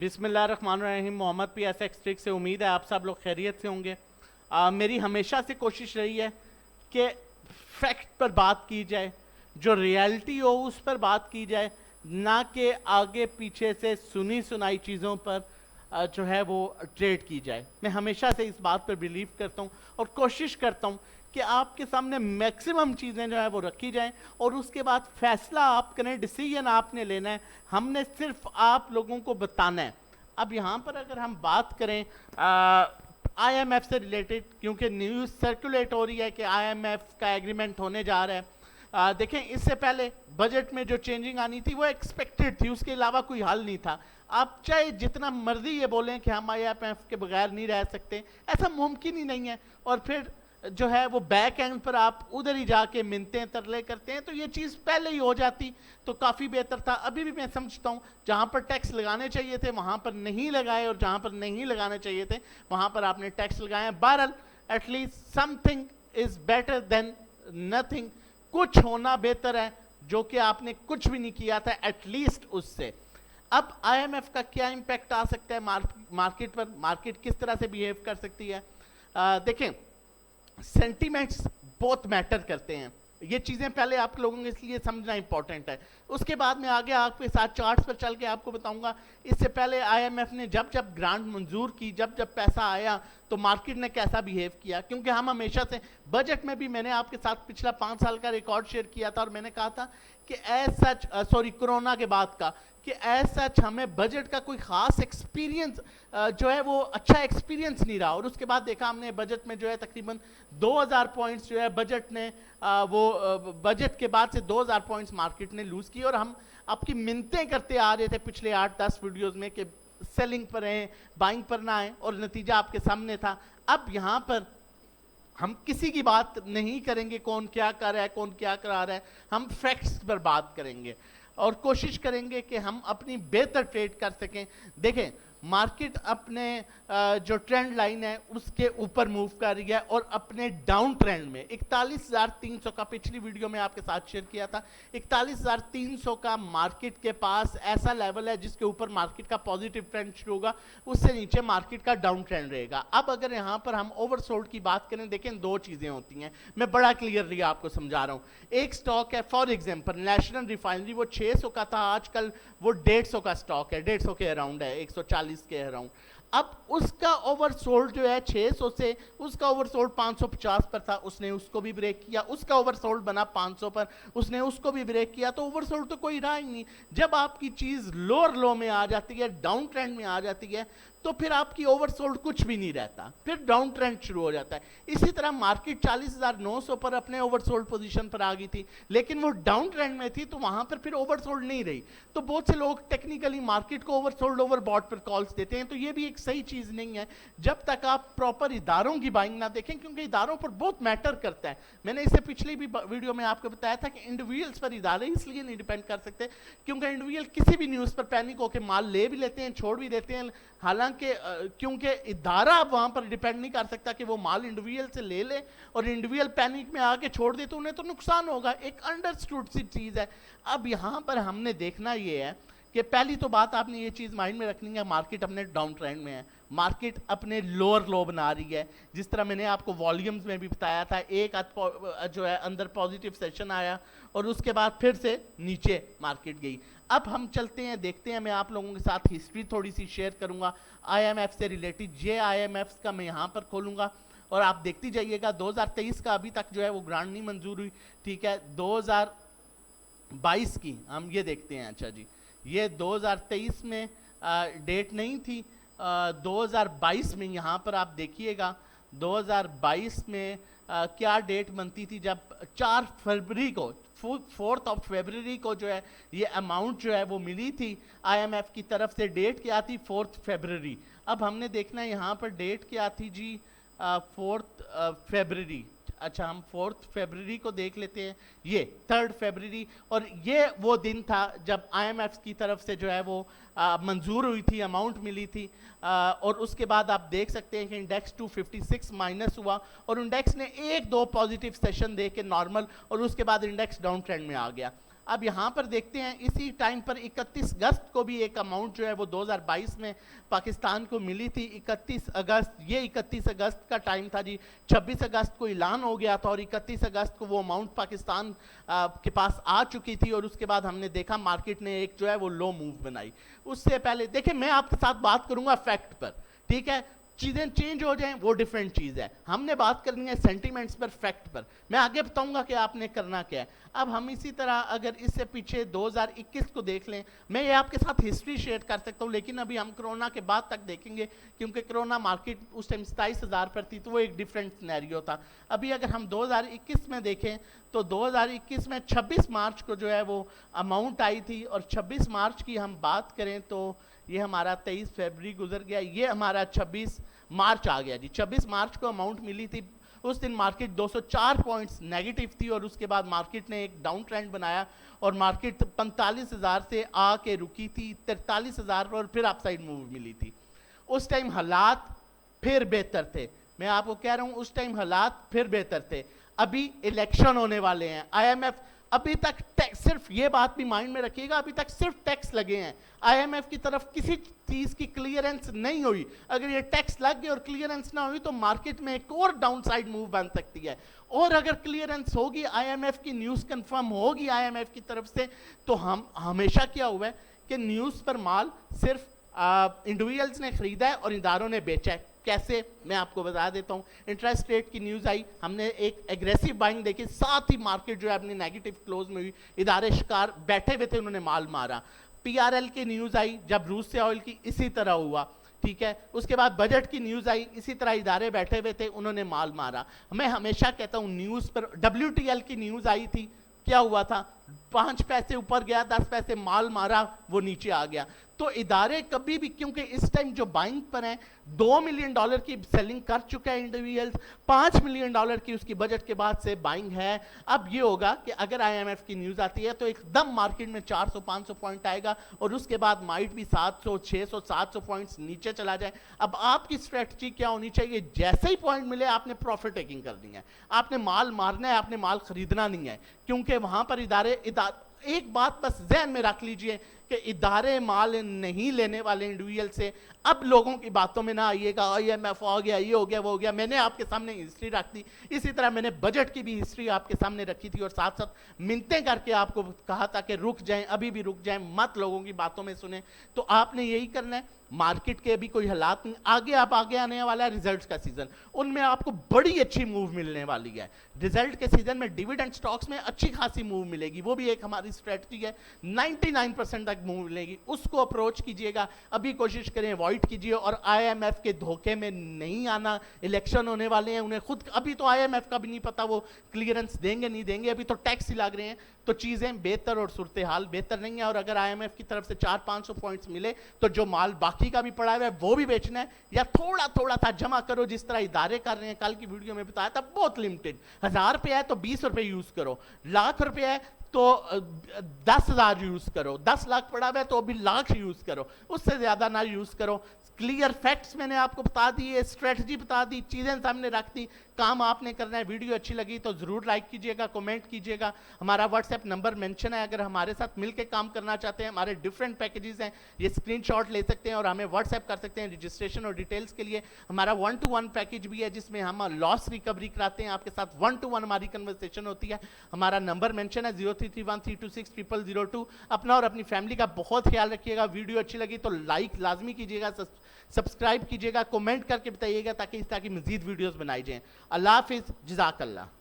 بسم اللہ الرحمن الرحیم. محمد پی ایس ایکس ٹرک سے. امید ہے آپ سب لوگ خیریت سے ہوں گے. میری ہمیشہ سے کوشش رہی ہے کہ فیکٹ پر بات کی جائے, جو ریالٹی ہو اس پر بات کی جائے, نہ کہ آگے پیچھے سے سنی سنائی چیزوں پر جو ہے وہ ٹریڈ کی جائے. میں ہمیشہ سے اس بات پر بلیو کرتا ہوں اور کوشش کرتا ہوں کہ آپ کے سامنے میکسیمم چیزیں جو ہے وہ رکھی جائیں اور اس کے بعد فیصلہ آپ کریں, ڈیسیژن آپ نے لینا ہے, ہم نے صرف آپ لوگوں کو بتانا ہے. اب یہاں پر اگر ہم بات کریں آئی ایم ایف سے ریلیٹڈ, کیونکہ نیوز سرکولیٹ ہو رہی ہے کہ آئی ایم ایف کا ایگریمنٹ ہونے جا رہا ہے. دیکھیں, اس سے پہلے بجٹ میں جو چینجنگ آنی تھی وہ ایکسپیکٹڈ تھی, اس کے علاوہ کوئی حل نہیں تھا. آپ چاہے جتنا مرضی یہ بولیں کہ ہم آئی ایم ایف کے بغیر نہیں رہ سکتے, ایسا ممکن ہی نہیں ہے. اور پھر جو ہے وہ بیک اینڈ پر آپ ادھر ہی جا کے منتیں ترلے کرتے ہیں, تو یہ چیز پہلے ہی ہو جاتی تو کافی بہتر تھا. ابھی بھی میں سمجھتا ہوں جہاں پر ٹیکس لگانے چاہیے تھے وہاں پر نہیں لگائے, اور جہاں پر نہیں لگانے چاہیے تھے وہاں پر آپ نے ٹیکس لگائے. بہرحال at least something is better than nothing. کچھ ہونا بہتر ہے, جو کہ آپ نے کچھ بھی نہیں کیا تھا ایٹ لیسٹ اس سے. اب آئی ایم ایف کا کیا امپیکٹ آ سکتا ہے مارکیٹ پر, مارکیٹ کس طرح سے بیہیو کر سکتی ہے. دیکھیں, سینٹیمنٹس بہت میٹر کرتے ہیں. یہ چیزیں پہلے آپ لوگوں کو اس لیے سمجھنا امپورٹنٹ ہے. اس کے بعد میں آگے آپ کے ساتھ چارٹس پر چل کے آپ کو بتاؤں گا اس سے پہلے آئی ایم ایف نے جب گرانٹ منظور کی, جب پیسہ آیا تو مارکیٹ نے کیسا بیہیو کیا. کیونکہ ہم ہمیشہ سے بجٹ میں بھی, میں نے آپ کے ساتھ پچھلا 5 سال کا ریکارڈ شیئر کیا تھا اور میں نے کہا تھا کہ ایز سچ, کرونا کے بعد کا, کہ ایز سچ ہمیں بجٹ کا کوئی خاص ایکسپیرینس جو ہے وہ اچھا ایکسپیرینس نہیں رہا. اور اس کے بعد دیکھا ہم نے بجٹ میں جو ہے تقریباً 2000 پوائنٹس جو ہے بجٹ نے وہ بجٹ کے بعد سے 2000 پوائنٹس مارکیٹ نے لوز کی. اور ہم آپ کی منتیں کرتے آ رہے تھے پچھلے 8-10 ویڈیوز میں کہ سیلنگ پر ہیں, بائنگ پر نہ آئیں, اور نتیجہ آپ کے سامنے تھا. اب یہاں پر ہم کسی کی بات نہیں کریں گے کون کیا کر رہا ہے, کون کیا کرا رہا ہے, ہم فیکٹس پر بات کریں گے اور کوشش کریں گے کہ ہم اپنی بہتر ٹریڈ کر سکیں. دیکھیں, مارکیٹ اپنے جو ٹرینڈ لائن ہے اس کے اوپر موو کر رہی ہے اور اپنے ڈاؤن ٹرینڈ میں 41,300 کا پچھلی ویڈیو میں آپ کے ساتھ شیئر کیا تھا, 41,300 کا مارکیٹ کے پاس ایسا لیول ہے جس کے اوپر مارکیٹ کا پازیٹیو ٹرینڈ شروع ہوگا, اس سے نیچے مارکیٹ کا ڈاؤن ٹرینڈ رہے گا. اب اگر یہاں پر ہم اوور سولڈ کی بات کریں, دیکھیں دو چیزیں ہوتی ہیں, میں بڑا کلیئرلی آپ کو سمجھا رہا ہوں. ایک سٹاک ہے فار ایگزامپل نیشنل ریفائنری, وہ 600 کا تھا, آج کل وہ 150 کا سٹاک ہے, 150 کے اراؤنڈ ہے, 140 کے اراؤنڈ. اب اس کا اوور سولڈ جو ہے 600 سے, اس کا اوور سولڈ 550 پر تھا, اس نے اس کو بھی بریک کیا. اس کا اوور سولڈ بنا 500 پر, اس نے اس کو بھی بریک کیا. تو اوور سولڈ تو کوئی رہا ہی نہیں. جب آپ کی چیز لوور لو میں آ جاتی ہے, ڈاؤن ٹرینڈ میں آ جاتی ہے, تو پھر آپ کی اوور سولڈ کچھ بھی نہیں رہتا, پھر ڈاؤن ٹرینڈ شروع ہو جاتا ہے. اسی طرح مارکیٹ 40,900 پر اپنے اوور سولڈ پوزیشن پر آ گئی تھی, لیکن وہ ڈاؤن ٹرینڈ میں تھی, تو وہاں پر پھر اوور سولڈ نہیں رہی. تو بہت سے لوگ ٹیکنیکلی مارکیٹ کو اوور سولڈ اوور باٹ پر کالز دیتے ہیں, تو یہ بھی ایک صحیح چیز نہیں ہے جب تک آپ پراپر اداروں کی بائنگ نہ دیکھیں, کیونکہ اداروں پر بہت میٹر کرتا ہے. میں نے اس سے پچھلی بھی ویڈیو میں آپ کو بتایا تھا کہ انڈیویجلس پر ادارے اس لیے نہیں ڈیپینڈ کر سکتے کیونکہ انڈیویجل کسی بھی نیوز پر پینک ہو کے مال لے بھی لیتے ہیں, چھوڑ بھی دیتے ہیں. حالانکہ کیونکہ ادارہ اب وہاں پر ڈیپینڈ نہیں کر سکتا کہ وہ مال انڈیویجل سے لے لے اور انڈیویجل پینک میں آ کے چھوڑ دے, تو انہیں تو نقصان ہوگا. ایک انڈرسٹوڈ سی چیز ہے. اب یہاں پر ہم نے دیکھنا یہ ہے کہ پہلی تو بات آپ نے یہ چیز مائنڈ میں رکھنی ہے, مارکیٹ اپنے ڈاؤن ٹرینڈ میں ہے, مارکیٹ اپنے لوور لو بنا رہی ہے. جس طرح میں نے آپ کو والیومز میں بھی بتایا تھا, ایک جو ہے اندر پازیٹیو سیشن آیا اور اس کے بعد پھر سے نیچے مارکیٹ گئی. اب ہم چلتے ہیں, دیکھتے ہیں, میں آپ لوگوں کے ساتھ ہسٹری تھوڑی سی شیئر کروں گا آئی ایم ایف سے ریلیٹڈ. یہ آئی ایم ایف کا میں یہاں پر کھولوں گا اور آپ دیکھتی جائیے گا. 2023 کا ابھی تک جو ہے وہ گرانٹ نہیں منظور ہوئی, ٹھیک ہے. 2022 کی ہم یہ دیکھتے ہیں. اچھا جی, یہ 2023 میں ڈیٹ نہیں تھی, 2022 میں یہاں پر آپ دیکھیے گا 2022 میں کیا ڈیٹ بنتی تھی, جب 4 فروری کو 4 فروری کو جو ہے یہ اماؤنٹ جو ہے وہ ملی تھی آئی ایم ایف کی طرف سے. ڈیٹ کیا تھی 4 فروری. اب ہم نے دیکھنا ہے یہاں پر ڈیٹ کیا تھی جی, 4 فروری. اچھا, ہم 4 فروری کو دیکھ لیتے ہیں, یہ 3 فروری, اور یہ وہ دن تھا جب آئی ایم ایف کی طرف سے جو ہے وہ منظور ہوئی تھی, اماؤنٹ ملی تھی. اور اس کے بعد آپ دیکھ سکتے ہیں کہ انڈیکس 256 مائنس ہوا اور انڈیکس نے 1-2 پازیٹیو سیشن دے کے نارمل, اور اس کے بعد انڈیکس ڈاؤن ٹرینڈ میں آ گیا. اب یہاں پر دیکھتے ہیں اسی ٹائم پر 31 اگست کو بھی ایک اماؤنٹ جو ہے وہ 2022 میں پاکستان کو ملی تھی. 31 اگست، یہ 31 اگست کا ٹائم تھا جی. 26 اگست کو اعلان ہو گیا تھا اور 31 اگست کو وہ اماؤنٹ پاکستان کے پاس آ چکی تھی اور اس کے بعد ہم نے دیکھا مارکیٹ نے ایک جو ہے وہ لو موو بنائی. اس سے پہلے دیکھیں میں آپ کے ساتھ بات کروں گا فیکٹ پر، ٹھیک ہے، چیزیں چینج ہو جائیں وہ ڈیفرنٹ چیز ہے. ہم نے بات کرنی ہے سینٹیمنٹس پر، فیکٹ پر. میں آگے بتاؤں گا کہ آپ نے کرنا کیا ہے. اب ہم اسی طرح اگر اس سے پیچھے 2021 کو دیکھ لیں، میں یہ آپ کے ساتھ ہسٹری شیئر کر سکتا ہوں لیکن ابھی ہم کرونا کے بعد تک دیکھیں گے کیونکہ کرونا مارکیٹ اس ٹائم 27,000 پر تھی تو وہ ایک ڈیفرنٹ سینیریو تھا. ابھی اگر ہم 2021 میں دیکھیں تو 2021 میں 26 مارچ کو جو ہے وہ اماؤنٹ آئی تھی اور 26 مارچ کی ہم بات کریں تو یہ ہمارا 23 فیبری گزر گیا، یہ ہمارا 26 مارچ آ گیا جی. 26 مارچ کو اماؤنٹ ملی تھی. اس دن مارکیٹ 204 پوائنٹس نیگیٹو تھی اور اس کے بعد مارکیٹ نے ایک ڈاؤن ٹرینڈ بنایا اور مارکیٹ 45,000 سے آ کے رکی تھی 43,000 پر اور پھر اپ سائڈ موو ملی تھی. اس ٹائم حالات پھر بہتر تھے. میں آپ کو کہہ رہا ہوں اس ٹائم حالات پھر بہتر تھے. ابھی الیکشن ہونے والے ہیں. آئی ایم ایف ابھی تک صرف یہ بات بھی مائنڈ میں رکھیے گا، ابھی تک صرف ٹیکس لگے ہیں. آئی ایم ایف کی طرف کسی چیز کی کلیئرنس نہیں ہوئی. اگر یہ ٹیکس لگ گئے اور کلیئرنس نہ ہوئی تو مارکیٹ میں ایک اور ڈاؤن سائڈ موو بن سکتی ہے. اور اگر کلیئرنس ہوگی، آئی ایم ایف کی نیوز کنفرم ہوگی آئی ایم ایف کی طرف سے، تو ہم ہمیشہ کیا ہوا ہے کہ نیوز پر مال صرف انڈیویجلز نے خریدا ہے اور اداروں نے بیچا ہے. کیسے میں آپ کو بتا دیتا ہوں. انٹرسٹ ریٹ کی نیوز آئی، ہم نے ایک ایگریسو بائنگ دیکھی، ساتھ ہی مارکیٹ جو ہے اپنی نیگیٹو کلوز میں ہوئی. ادارے شکار بیٹھے ہوئے تھے، انہوں نے مال مارا. پی آر ایل کی نیوز آئی جب روس سے آئل کی، اسی طرح ہوا. ٹھیک ہے، اس کے بعد بجٹ کی نیوز آئی، اسی طرح ادارے بیٹھے ہوئے تھے، انہوں نے مال مارا. میں ہمیشہ کہتا ہوں نیوز پر ڈبلیو ٹی ایل کی نیوز آئی تھی، کیا ہوا تھا؟ 5 پیسے اوپر گیا، 10 پیسے مال مارا، وہ نیچے آ گیا. تو ادارے کبھی بھی، کیونکہ اس ٹائم جو بائنگ پر ہیں $2 ملین کی سیلنگ کر چکا ہے انڈیویجلز، $5 ملین کی اس کی بجٹ کے بعد سے بائنگ ہے. اب یہ ہوگا کہ اگر آئی ایم ایف کی نیوز آتی ہے تو ایک دم مارکیٹ میں 400-500 پوائنٹ آئے گا اور اس کے بعد مائٹ بھی 700-600-700 پوائنٹس نیچے چلا جائے. اب آپ کی اسٹریٹجی کیا ہونی چاہیے؟ جیسے ہی پوائنٹ ملے آپ نے پروفٹ ٹیکنگ کرنی ہے، آپ نے مال مارنا ہے، آپ نے مال خریدنا نہیں ہے. کیونکہ وہاں پر ایک بات بس ذہن میں رکھ لیجئے کہ ادارے مال نہیں لینے والے انڈیویجل سے. اب لوگوں کی باتوں میں نہ آئیے گا آئی ایم ایف ہو گیا، یہ ہو گیا، وہ ہو گیا. میں نے آپ کے سامنے ہسٹری رکھ دی، اسی طرح میں نے بجٹ کی بھی ہسٹری آپ کے سامنے رکھی تھی اور ساتھ ساتھ منتیں کر کے آپ کو کہا تھا کہ رک جائیں، ابھی بھی رک جائیں، مت لوگوں کی باتوں میں سنیں. تو آپ نے یہی کرنا ہے. مارکیٹ کے ابھی کوئی حالات نہیں، آگے آنے والا ہے ریزلٹس کا سیزن، ان میں آپ کو بڑی اچھی موو ملنے والی ہے. ریزلٹ کے سیزن میں ڈیویڈنڈ سٹاکس میں اچھی خاصی موو ملے گی، وہ بھی ایک ہماری اسٹریٹجی ہے. 99% تک موو ملے گی، اس کو اپروچ کیجئے گا. ابھی کوشش کریں اوائڈ کیجئے اور آئی ایم ایف کے دھوکے میں نہیں آنا. الیکشن ہونے والے ہیں، انہیں خود ابھی تو آئی ایم ایف کا بھی نہیں پتا وہ کلیئرنس دیں گے نہیں دیں گے، ابھی تو ٹیکس ہی لگ رہے ہیں. تو چیزیں بہتر اور صورتحال بہتر نہیں ہے. اور اگر آئی ایم ایف کی طرف سے 400-500 پوائنٹس ملے تو جو مال باقی کا بھی پڑا ہوا ہے وہ بھی بیچنا ہے یا تھوڑا تھوڑا تھا جمع کرو، جس طرح ادارے کر رہے ہیں. کل کی ویڈیو میں بتایا تھا بہت لمیٹڈ. 1000 روپے ہے تو 20 روپے یوز کرو، لاکھ روپے ہے تو 10,000 یوز کرو، 10 لاکھ پڑا ہوا ہے تو ابھی لاکھ یوز کرو، اس سے زیادہ نہ یوز کرو. کلیئر فیکٹس میں نے آپ کو بتا دی، اسٹریٹجی بتا دی، چیزیں سامنے رکھ دی. کام آپ نے کرنا ہے. ویڈیو اچھی لگی تو ضرور لائک کیجئے گا، کومنٹ کیجئے گا. ہمارا واٹس ایپ نمبر مینشن ہے، اگر ہمارے ساتھ مل کے کام کرنا چاہتے ہیں، ہمارے ڈیفرنٹ پیکیجز ہیں، یہ اسکرین شاٹ لے سکتے ہیں اور ہمیں واٹس ایپ کر سکتے ہیں رجسٹریشن اور ڈیٹیلز کے لیے. ہمارا 1-to-1 پیکیج بھی ہے جس میں ہم لاس ریکوری کراتے ہیں، آپ کے ساتھ 1-to-1 ہماری کنورسیشن ہوتی ہے. ہمارا نمبر مینشن ہے 0331326002. اپنا اور اپنی فیملی کا بہت خیال رکھیے گا. ویڈیو اچھی لگی تو لائک لازمی کیجیے گا، سبسکرائب کیجیے گا، کومنٹ کر کے بتائیے گا تاکہ اس طرح کی مزید ویڈیوز بنائی جائیں. اللہ حافظ، جزاک اللہ.